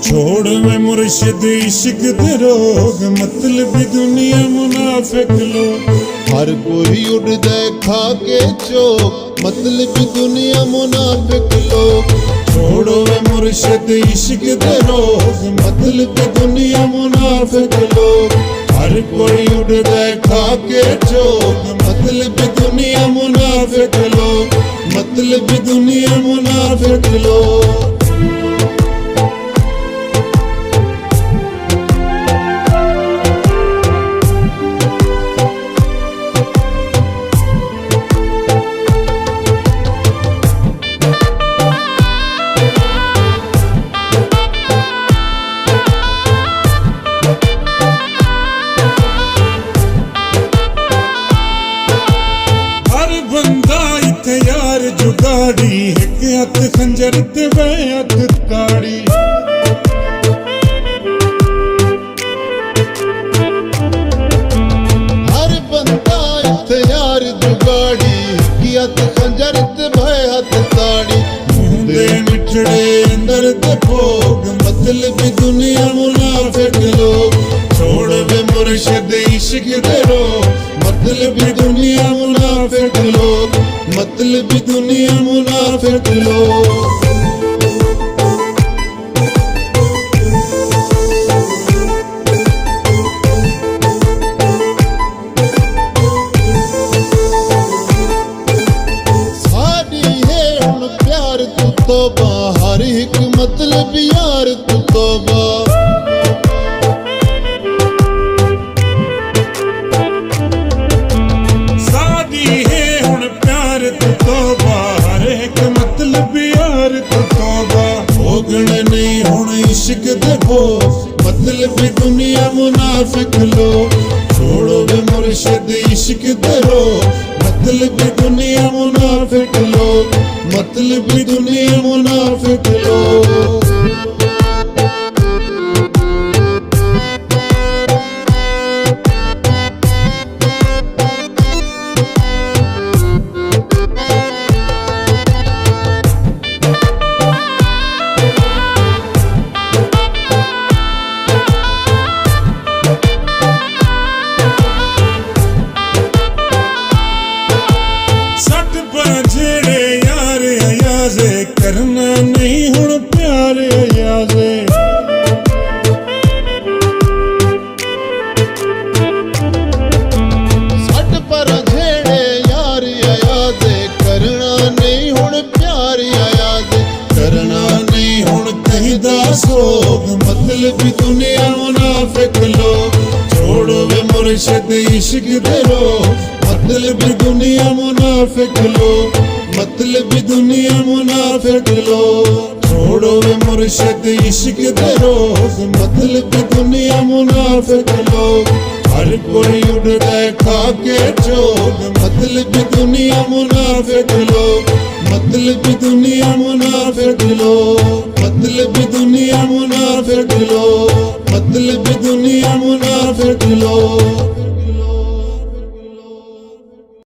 छोड़ में मुर्शिद इश्क दे रोग, मतलबी दुनिया मुनाफिक लोग। हर कोई उड़दा खा के चोक, मतलबी दुनिया मुनाफिक लोग। छोड़ो में मुर्शिद इश्क दे रोग, मतलबी दुनिया मुनाफिक लोग। हर कोई उड़दा खा के चोक, मतलबी दुनिया मुनाफिक लोग, मतलबी दुनिया मुनाफिक लोग। यार जुगाड़ी एक हथ खंजर ते वे हथ ताड़ी। हर बंदा इत्थे यार जुगाड़ी, एक हथ खंजर ते वे हथ ताड़ी। मुंदे मिठड़े अंदर ते भोग, मतलबी दुनिया मुनाफिक लोग। छोड़ वे मुर्शिद इश्क दे रोग, मतलबी दुनिया मुनाफिक लोग, मतलबी दुनिया मुनाफिक लोग। साडी है हुण प्यार तू तौबा, हर एक मतलबी यार तू तौबा। नहीं हुण इश्क दे भोग, मतलबी दुनिया मुनाफिक लोग। छोड़ो वे मुर्शिद इश्क दे रोग, मतलबी दुनिया मुनाफिक लोग, मतलबी दुनिया मुनाफिक लोग। करना नहीं हुण प्यार अयाज़े। सट पर झेड़े यार अयाज़े, करना नहीं हुण प्यार अयाज़े। करना नहीं हुण कहिदा सोग, मतलबी दुनिया मुनाफिक लोग। छोड़ो वे मुर्शिद इश्क दे रोग, मतलबी दुनिया मुनाफिक लोग, मतलबी दुनिया मुनाफिक लोग। छोड़ो वे मुर्शिद इश्क दे रोग, मतलबी दुनिया मुनाफिक लोग। हर कोई उड़दा खा के चोग, मतलबी दुनिया मुनाफिक लोग, मतलबी दुनिया मुनाफिक लोग, मतलबी दुनिया मुनाफिक लोग, मतलबी दुनिया मुनाफिक लोग।